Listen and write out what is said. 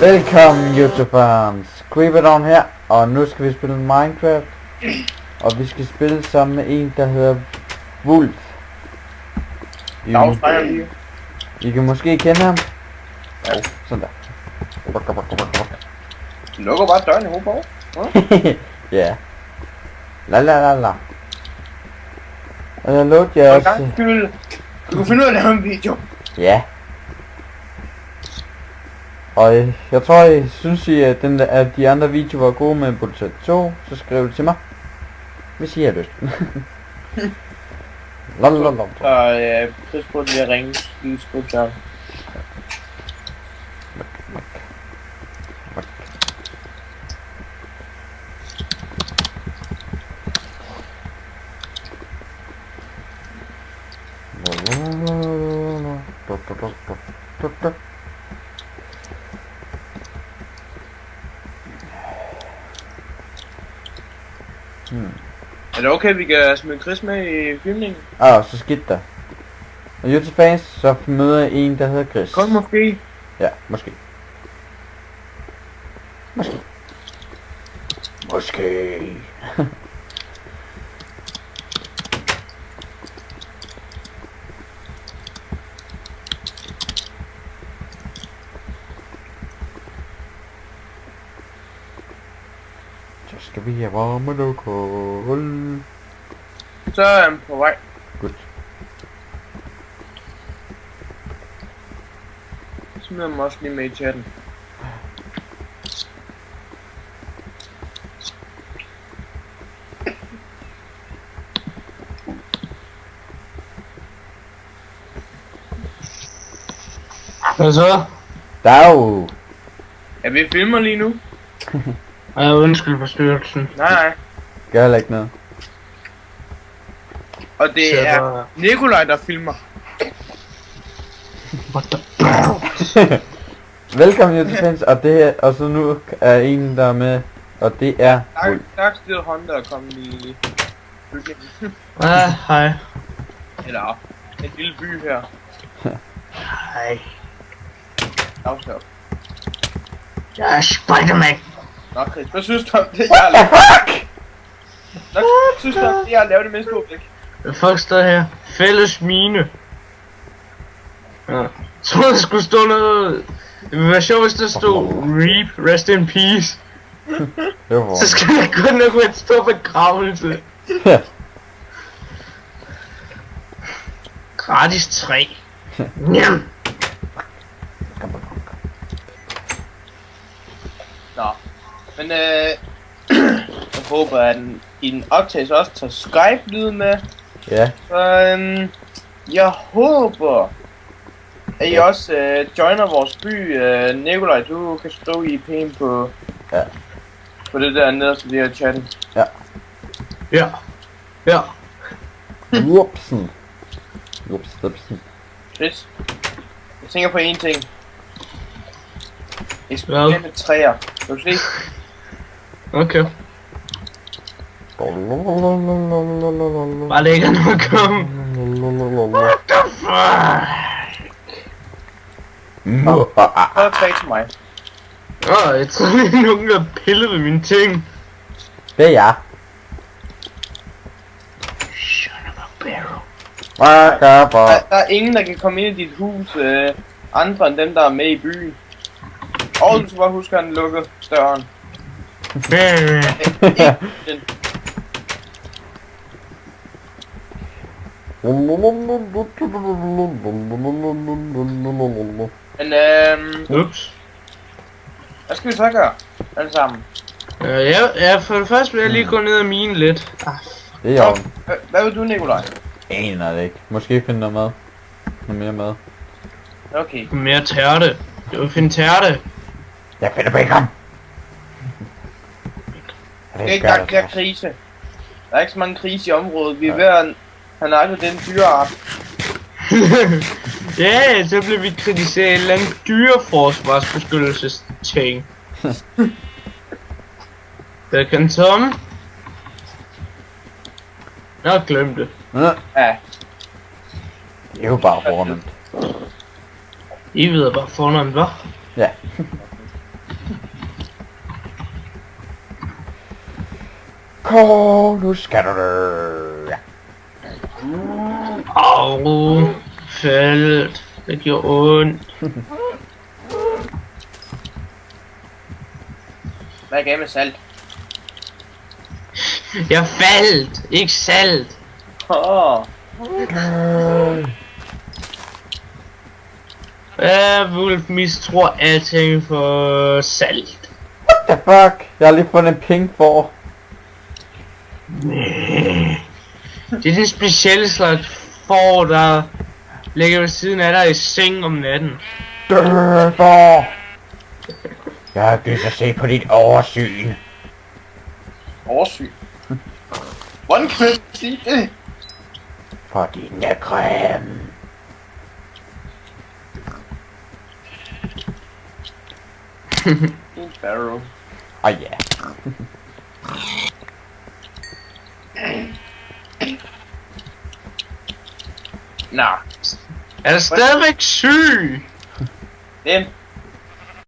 Velkommen YouTubers, Creeperdon her, og nu skal vi spille Minecraft, og vi skal spille sammen med en, der hedder Wolf. I kan måske kende ham. Ja. Sådan der. Du lukker bare døren i hovedet på. Ja. La la la la. Og jeg låter jer også. Du kan finde ud af at lave en video. Ja. Og jeg tror, I synes, at de andre videoer var gode med Bullet 2, så skriv det til mig, hvis I har lyst. Lalalala. Og Chris burde lige ringe. Lige skrive til ham. Er det okay, vi kan smide Chris med i filmningen? Så skidt der. Og YouTube-fans, så møder jeg en, der hedder Chris. Kun måske. Ja, måske. Måske. Måske. Så skal vi have varme og kold. Så er han på vej. Godt. Smider mig også lige med i chatten. Hvad så? Dag. Ja, vi filmer lige nu. Undskyld forstyrrelsen. Nej. Gør heller ikke noget. Og det er Nikolaj, der filmer. What the... Velkommen YouTube-fans, og det her, og så nu er en, der er med, og det er Wolf. Tak til Honda at komme i bygningen. Hej. Eller en lille by her. Hej. Afstop. Jeg er Spider-Man. Nå Chris, hvad synes du om det, jeg har lavet? Hvad synes du om det, jeg har lavet det mindste objekt? Hvad fuck står her? Fælles mine. Ja. Så der skulle stå noget... Det ville være sjovt, hvis der stod Reap, rest in peace. Så skal der kun nok være et stor begravelse. Ja. Gratis 3. Njam. Nå. Men jeg håber, at i den optagelse også tager Skype-lyden med. Ja. Så jeg håber, at I også joiner vores by. Nikolaj, du kan stå i pæn på, på det der nederste der i chatten. Ja. Whoopsen. Whoopsen. Chris, jeg tænker på én ting. Eksperiment med træer. Kan du se? Okay. Bare det ikke er noget at komme. What the fuck? Prøv at tage til mig. Jeg tror lige nogen der pillede ved mine ting. Det er jeg. Son of a barrel. Der er ingen, der kan komme ind i dit hus, andre end dem, der er med i byen. Og du skal bare huske, at han lukker døren. Men Ups. hvad skal vi så gøre? Alle sammen. Ja, for det første vil jeg lige gå ned og mine lidt. Det er jo. Hvad vil du, Nikolaj? Aner det ikke. Måske finde noget mad. Noget mere mad. Okay. Mere tærte. Jeg vil finde tærte. Jeg finder bacon. Det er ikke gang til krise. Der er ikke så mange krise i området. Vi er ved at have nakket den dyreart. Ja, så bliver vi kritiseret en eller anden dyreforsvarsbeskyttelsesting. Der kan Tom. Jeg har glemt det. Ja. Det er jo bare fornemt. I ved bare fornemt, hva'? Ja. Kom, nu skal du det. Au, faldt. Det gjorde ondt. Hvad gav med salt? Jeg faldt, ikke salt. Åh. Wolf mistror alting for salt. What the fuck? Jeg har lige fundet en pink for. Det er den specielle slags får, der ligger ved siden af dig i seng om natten. For. Jeg har lyst at se på dit oversyn. Oversyn. Hvordan kan jeg sige det? For din er grim. En barrel. Ja. Nå. Er der stadigvæk syg? Hvem?